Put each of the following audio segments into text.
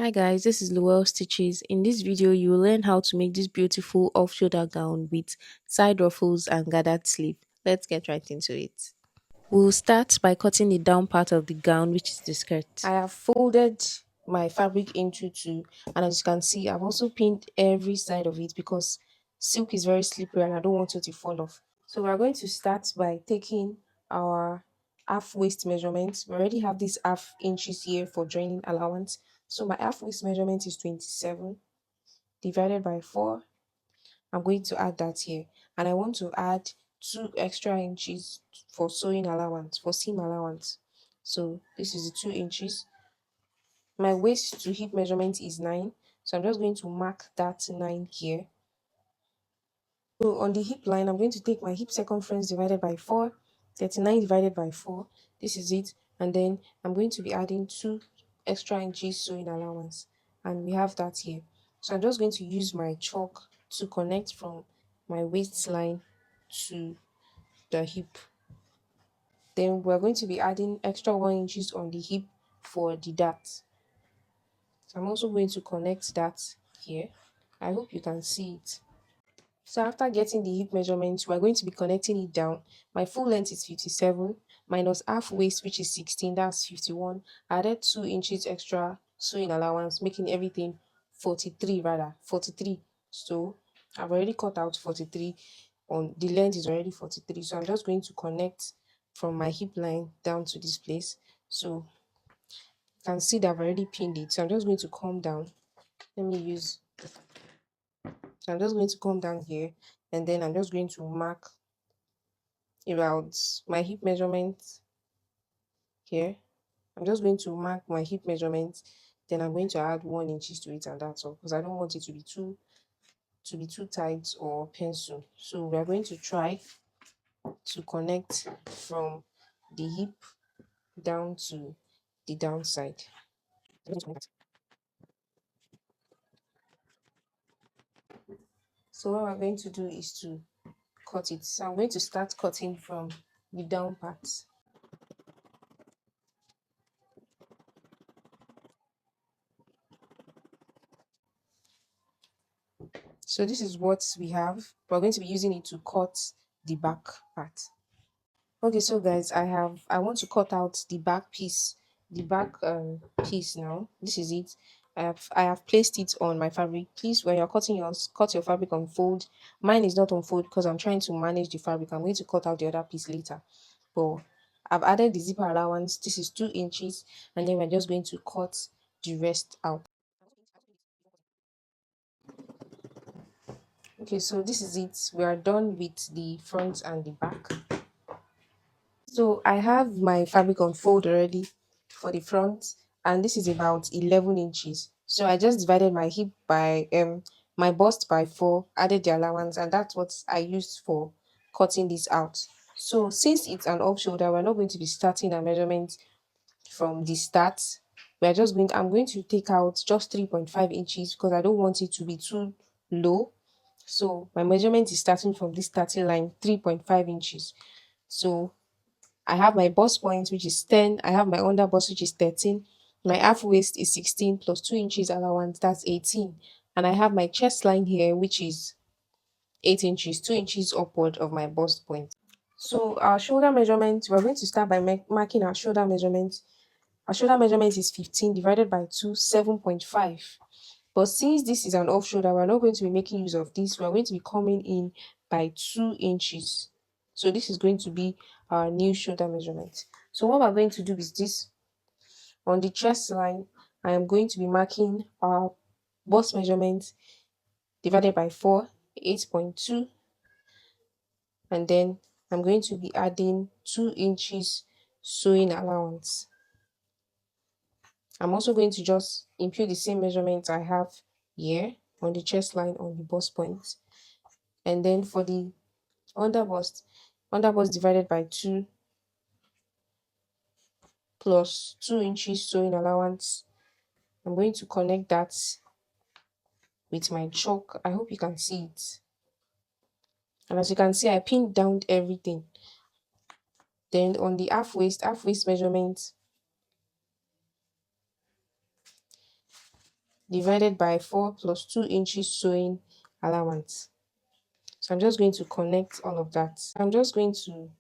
Hi guys, this is Luel Stitches. In this video, you will learn how to make this beautiful off-shoulder gown with side ruffles and gathered sleeve. Let's get right into it. We'll start by cutting the down part of the gown, which is the skirt. I have folded my fabric into two, and as you can see, I've also pinned every side of it because silk is very slippery and I don't want it to fall off. So we're going to start by taking our half waist measurement. We already have this half inches here for joining allowance. So my half waist measurement is 27 divided by 4. I'm going to add that here. And I want to add 2 extra inches for sewing allowance, for seam allowance. So this is the 2 inches. My waist to hip measurement is 9. So I'm just going to mark that 9 here. So on the hip line, I'm going to take my hip circumference divided by 4, 39 divided by 4. This is it. And then I'm going to be adding 2 extra inches sewing allowance. And we have that here. So I'm just going to use my chalk to connect from my waistline to the hip. Then we're going to be adding extra 1 inches on the hip for the dart. So I'm also going to connect that here. I hope you can see it. So after getting the hip measurement, we're going to be connecting it down. My full length is 57 minus half waist, which is 16, that's 51. I added 2 inches extra sewing allowance, making everything 43. So I've already cut out 43. On the length is already 43. So I'm just going to connect from my hip line down to this place. So you can see that I've already pinned it. So I'm just going to come down. So I'm just going to come down here, and then I'm just going to mark about my hip measurement here. I'm just going to mark my hip measurement, then I'm going to add 1 inches to it, and that's all, because I don't want it to be too tight or pencil. So we are going to try to connect from the hip down to the downside. So what we're going to do is to cut it. So I'm going to start cutting from the down part. So this is what we have. We're going to be using it to cut the back part. Okay, so guys, I want to cut out the back piece, piece now. This is it. I have placed it on my fabric. Please, when you're cutting yours, cut your fabric on fold. Mine is not on fold because I'm trying to manage the fabric. I'm going to cut out the other piece later. But I've added the zipper allowance. This is 2 inches, and then we're just going to cut the rest out. Okay, so this is it. We are done with the front and the back. So I have my fabric on fold already for the front, and this is about 11 inches. So I just divided my hip by my bust by 4, added the allowance, and that's what I used for cutting this out. So since it's an off shoulder, we're not going to be starting our measurement from the start. I'm going to take out just 3.5 inches because I don't want it to be too low. So my measurement is starting from this starting line, 3.5 inches. So I have my bust point, which is 10. I have my under bust, which is 13. My half waist is 16 plus 2 inches allowance, that's 18. And I have my chest line here, which is 8 inches, 2 inches upward of my bust point. So our shoulder measurement, we're going to start by marking our shoulder measurement. Our shoulder measurement is 15 divided by 2, 7.5. But since this is an off shoulder, we're not going to be making use of this. We're going to be coming in by 2 inches. So this is going to be our new shoulder measurement. So what we're going to do is this. On the chest line, I am going to be marking our bust measurement divided by 4, 8.2. And then I'm going to be adding 2 inches sewing allowance. I'm also going to just impute the same measurement I have here on the chest line on the bust point. And then for the under bust divided by 2 plus 2 inches sewing allowance. I'm going to connect that with my chalk. I hope you can see it. And as you can see, I pinned down everything. Then on the half waist measurement, divided by 4 plus 2 inches sewing allowance. So I'm just going to connect all of that. I'm just going to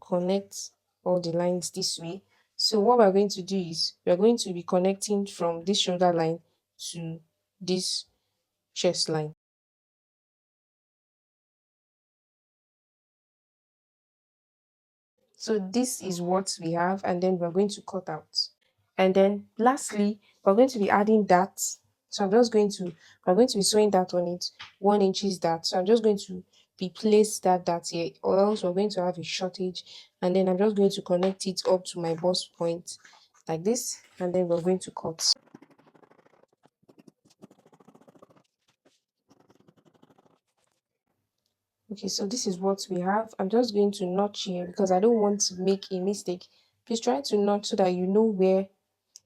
connect all the lines this way. So what we're going to do is we're going to be connecting from this shoulder line to this chest line. So this is what we have, and then we're going to cut out. And then lastly, we're going to be adding that. So we're going to be sewing that on it, 1 inches that. So I'm just going to be place that here, or else we're going to have a shortage. And then I'm just going to connect it up to my bust point like this, and then we're going to cut. Okay, so this is what we have. I'm just going to notch here because I don't want to make a mistake. Please try to notch so that you know where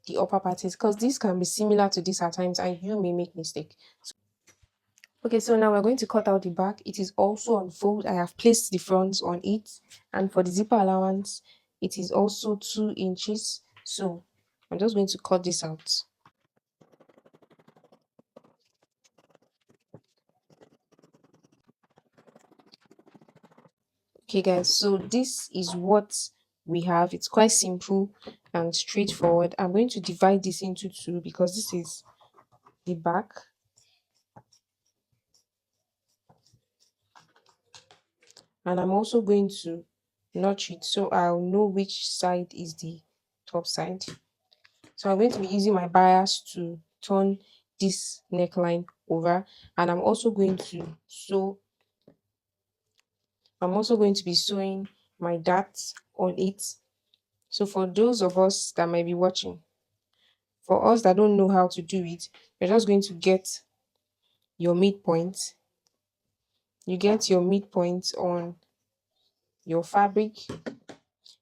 the upper part is, because this can be similar to this at times and you may make mistake. Okay, so now we're going to cut out the back. It is also on fold. I have placed the front on it, and for the zipper allowance it is also 2 inches. So I'm just going to cut this out. Okay guys, so this is what we have. It's quite simple and straightforward. I'm going to divide this into two because this is the back, and I'm also going to notch it so I'll know which side is the top side. So I'm going to be using my bias to turn this neckline over, and I'm also going to be sewing my darts on it. So for those of us that might be watching, for us that don't know how to do it, you're just going to get your midpoint. You get your midpoint on your fabric,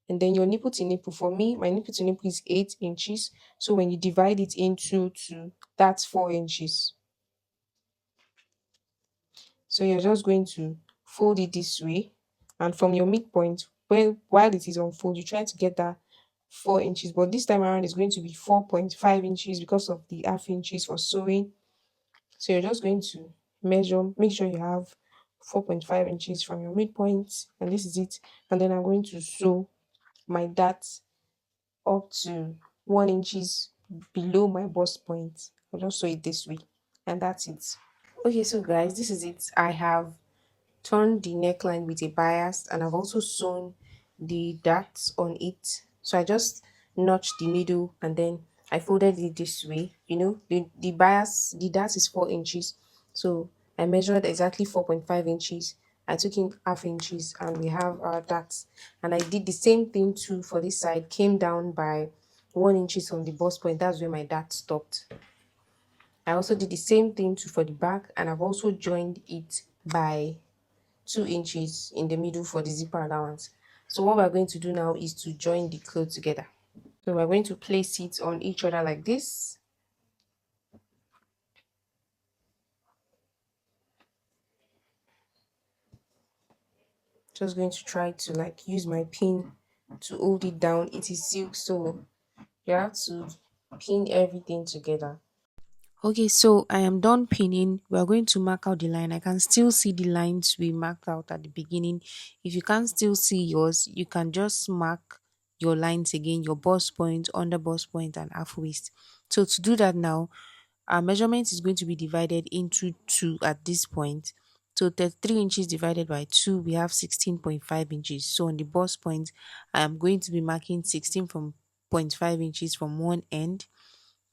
and then your nipple to nipple. For me, my nipple to nipple is 8 inches. So when you divide it into two, that's 4 inches. So you're just going to fold it this way, and from your midpoint, while it is on fold, you try to get that 4 inches, but this time around it's going to be 4.5 inches because of the half inches for sewing. So you're just going to measure, make sure you have 4.5 inches from your midpoint, and this is it. And then I'm going to sew my dart up to 1 inches below my bust point. I'll just sew it this way, and that's it. Okay, so guys, this is it. I have turned the neckline with a bias, and I've also sewn the darts on it. So I just notched the middle and then I folded it this way. You know, the bias, the dart is 4 inches. So I measured exactly 4.5 inches. I took in half inches and we have our darts. And I did the same thing too for this side, came down by 1 inches from the bust point. That's where my dart stopped. I also did the same thing too for the back, and I've also joined it by 2 inches in the middle for the zipper allowance. So what we're going to do now is to join the clothes together. So we're going to place it on each other like this. Just going to try to like use my pin to hold it down. It is silk, so you have to pin everything together. Okay, so I am done pinning. We are going to mark out the line. I can still see the lines we marked out at the beginning. If you can't still see yours, you can just mark your lines again, your bust point, under bust point, and half waist. So to do that now, our measurement is going to be divided into two at this point. So 33 inches divided by 2, we have 16.5 inches. So on the bust point, I am going to be marking 16.5 inches from one end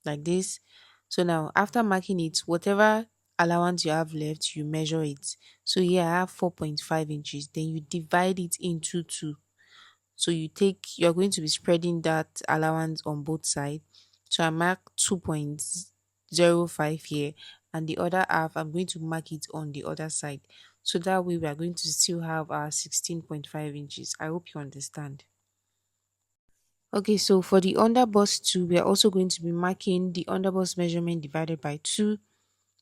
like this. So now after marking it, whatever allowance you have left, you measure it. So here I have 4.5 inches. Then you divide it into two. So you're going to be spreading that allowance on both sides. So I mark 2.05 here, and the other half I'm going to mark it on the other side. So that way we are going to still have our 16.5 inches. I hope you understand. Okay, so for the underbust too, we are also going to be marking the underbust measurement divided by 2.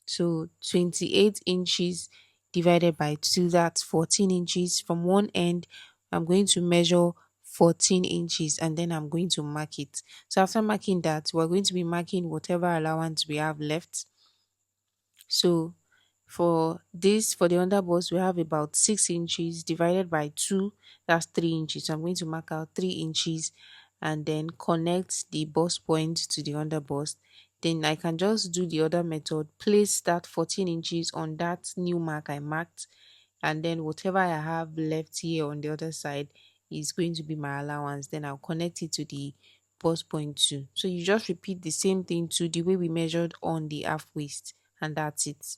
So 28 inches divided by 2, that's 14 inches. From one end, I'm going to measure 14 inches, and then I'm going to mark it. So after marking that, we're going to be marking whatever allowance we have left. So for the underbust, we have about 6 inches divided by 2, that's 3 inches. So I'm going to mark out 3 inches and then connect the bust point to the underbust. Then I can just do the other method, place that 14 inches on that new mark I marked, and then whatever I have left here on the other side is going to be my allowance. Then I'll connect it to the bust point too. So you just repeat the same thing to the way we measured on the half waist, and that's it.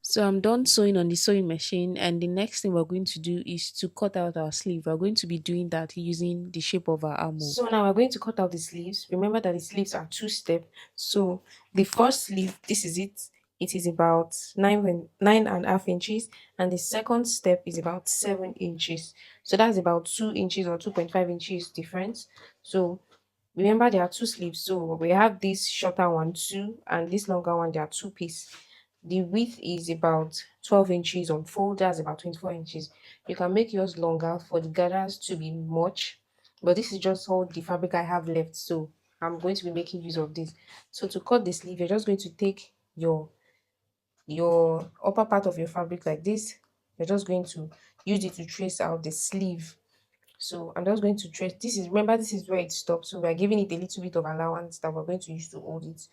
So I'm done sewing on the sewing machine, and the next thing we're going to do is to cut out our sleeve. We're going to be doing that using the shape of our armhole. So now we're going to cut out the sleeves. Remember that the sleeves are two-step. So the first sleeve, this is it. It is about 9.5 inches, and the second step is about 7 inches. So that's about 2 inches or 2.5 inches difference. So remember there are two sleeves. So we have this shorter one, two, and this longer one, they are two-piece. The width is about 12 inches on fold, that's about 24 inches. You can make yours longer for the gathers to be much, but this is just all the fabric I have left, so I'm going to be making use of this. So to cut the sleeve, you're just going to take your upper part of your fabric like this. You're just going to use it to trace out the sleeve. So I'm just going to trace. This is, remember, this is where it stops, so we're giving it a little bit of allowance that we're going to use to hold it.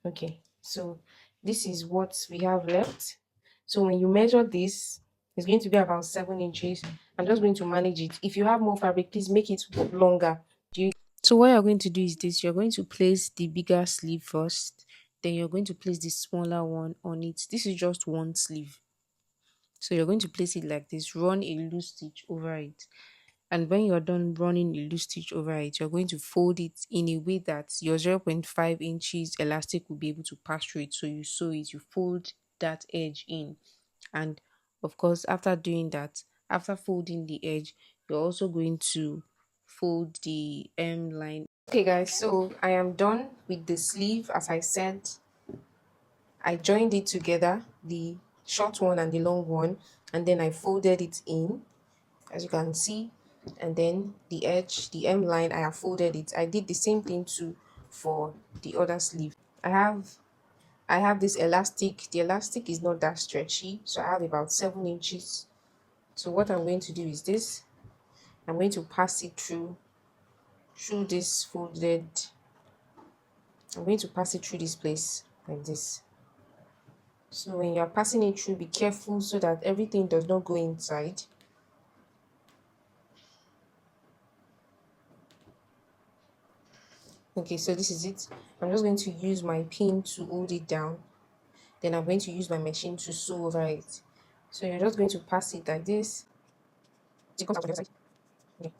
Okay, so this is what we have left. So when you measure this, it's going to be about 7 inches. I'm just going to manage it. If you have more fabric, please make it longer. So what you're going to do is this: you're going to place the bigger sleeve first, then you're going to place the smaller one on it. This is just one sleeve. So you're going to place it like this, run a loose stitch over it. And when you're done running a loose stitch over it, you're going to fold it in a way that your 0.5 inches elastic will be able to pass through it. So you sew it, you fold that edge in. And of course, after doing that, after folding the edge, you're also going to fold the M line. Okay guys, so I am done with the sleeve. As I said, I joined it together, the short one and the long one, and then I folded it in, as you can see. And then the edge, the M line, I have folded it. I did the same thing too for the other sleeve. I have this elastic. The elastic is not that stretchy, so I have about 7 inches. So what I'm going to do is this: I'm going to pass it through this folded. I'm going to pass it through this place like this. So when you're passing it through, be careful so that everything does not go inside. Okay, so this is it. I'm just going to use my pin to hold it down. Then I'm going to use my machine to sew over it. So you're just going to pass it like this. It comes out on the other side. Okay.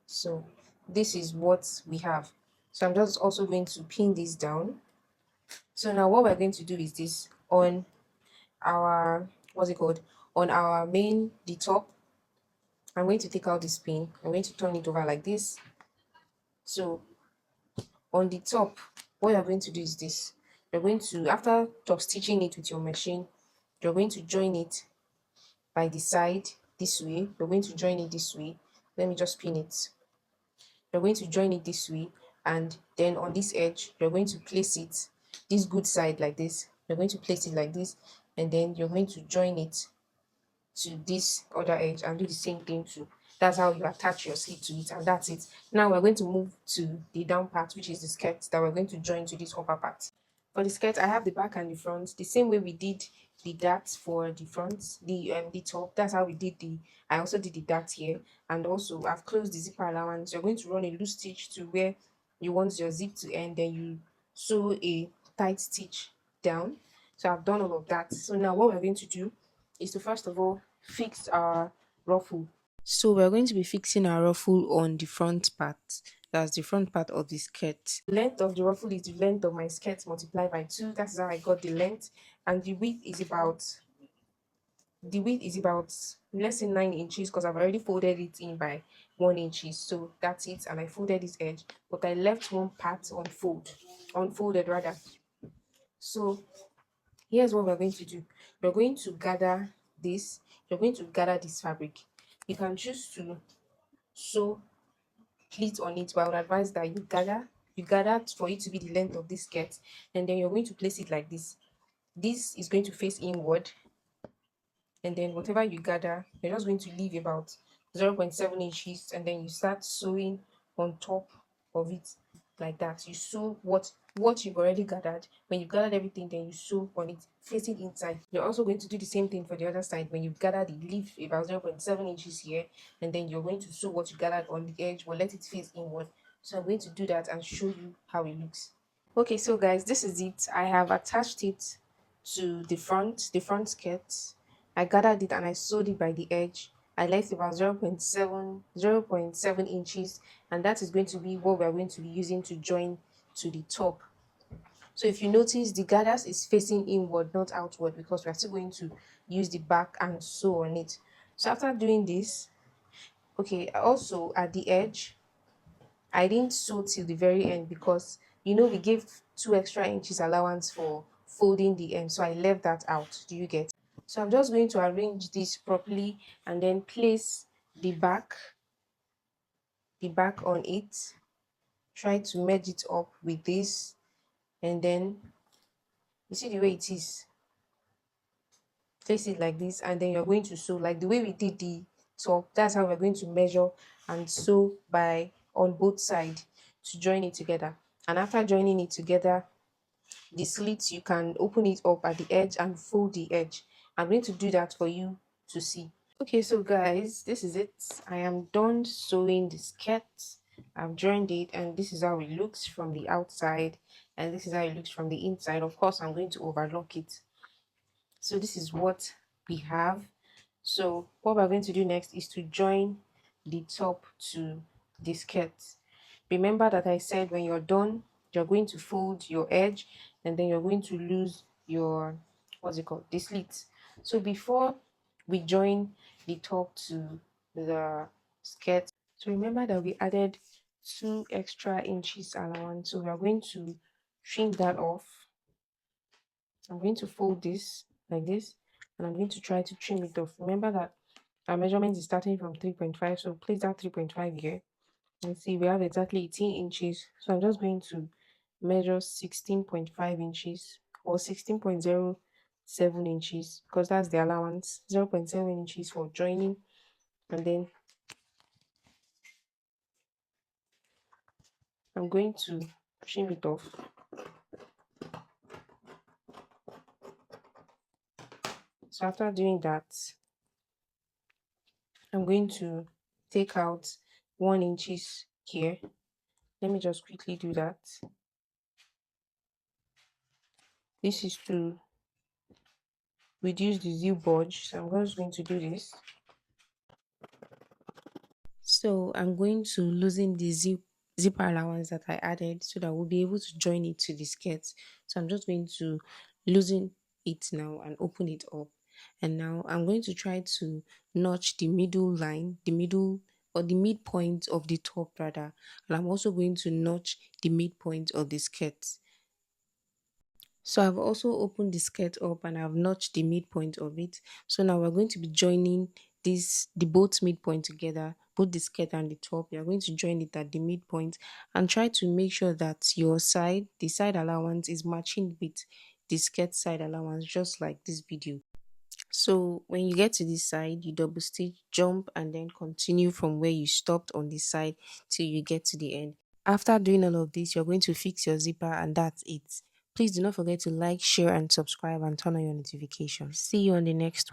So this is what we have. So I'm just also going to pin this down. So now what we're going to do is this: on our, what's it called, on our the top, I'm going to take out this pin. I'm going to turn it over like this. So on the top, what you're going to do is this: you're going to, after top stitching it with your machine, you're going to join it by the side this way. You're going to join it this way. Let me just pin it. You're going to join it this way, and then on this edge, you're going to place it this good side like this. You're going to place it like this, and then you're going to join it to this other edge and do the same thing too. That's how you attach your sleeve to it, and that's it. Now we're going to move to the down part, which is the skirt that we're going to join to this upper part. For the skirt, I have the back and the front the same way we did the darts for the front, the top. That's how we did the. I also did the dart here, and also I've closed the zipper allowance. You're going to run a loose stitch to where you want your zip to end, then you sew a tight stitch down. So I've done all of that. So now what we're going to do is to first of all fix our ruffle. So we're going to be fixing our ruffle on the front part. That's the front part of the skirt. The length of the ruffle is the length of my skirt multiplied by 2. That's how I got the length. And the width is about less than 9 inches, because I've already folded it in by 1 inch. So that's it. And I folded this edge, but I left one part unfolded rather. So here's what we're going to do. We're going to gather this. You're going to gather this fabric. You can choose to sew pleat on it, but I would advise that you gather for it to be the length of this skirt, and then you're going to place it like this. This is going to face inward, and then whatever you gather, you're just going to leave about 0.7 inches, and then you start sewing on top of it like that. You sew what you've already gathered. When you've gathered everything, then you sew on it facing inside. You're also going to do the same thing for the other side. When you've gathered it, leave about 0.7 inches here, and then you're going to sew what you gathered on the edge, but let it face inward. So I'm going to do that and show you how it looks. Okay, so guys, this is it. I have attached it to the front skirt. I gathered it and I sewed it by the edge. I left about 0.7 inches, and that is going to be what we are going to be using to join to the top. So if you notice, the gathers is facing inward, not outward, because we are still going to use the back and sew on it. So after doing this, okay, also at the edge, I didn't sew till the very end because we gave 2 extra inches allowance for folding the end, so I left that out. Do you get? So I'm just going to arrange this properly and then place the back on it. Try to merge it up with this, and then you see the way it is. Place it like this, and then you're going to sew like the way we did the top. That's how we're going to measure and sew by on both sides to join it together. And after joining it together, the slits, you can open it up at the edge and fold the edge. I'm going to do that for you to see. Okay, so guys, this is it. I am done sewing the skirt. I've joined it, and this is how it looks from the outside, and this is how it looks from the inside. Of course, I'm going to overlock it. So this is what we have. So what we're going to do next is to join the top to the skirt. Remember that I said when you're done, you're going to fold your edge, and then you're going to lose your, what's it called, the slits. So before we join the top to the skirt, so remember that we added 2 extra inches allowance. So we are going to trim that off. I'm going to fold this like this, and I'm going to try to trim it off. Remember that our measurement is starting from 3.5, so place that 3.5 here. And see, we have exactly 18 inches. So I'm just going to measure 16.5 inches or 16.07 inches, because that's the allowance. 0.7 inches for joining, and then I'm going to trim it off. So after doing that, I'm going to take out 1 inches here. Let me just quickly do that. This is to reduce the zip bulge, so I'm just going to do this. So I'm going to loosen the zipper allowance that I added so that we'll be able to join it to the skirt. So I'm just going to loosen it now and open it up. And now I'm going to try to notch the middle line, the middle or the midpoint of the top rather. And I'm also going to notch the midpoint of the skirt. So I've also opened the skirt up and I've notched the midpoint of it. So now we're going to be joining the both midpoint together, both the skirt and the top. You're going to join it at the midpoint and try to make sure that the side allowance is matching with the skirt side allowance, just like this video. So when you get to this side, you double stitch, jump, and then continue from where you stopped on this side till you get to the end. After doing all of this, you're going to fix your zipper, and that's it. Please do not forget to like, share, and subscribe, and turn on your notifications. See you on the next one.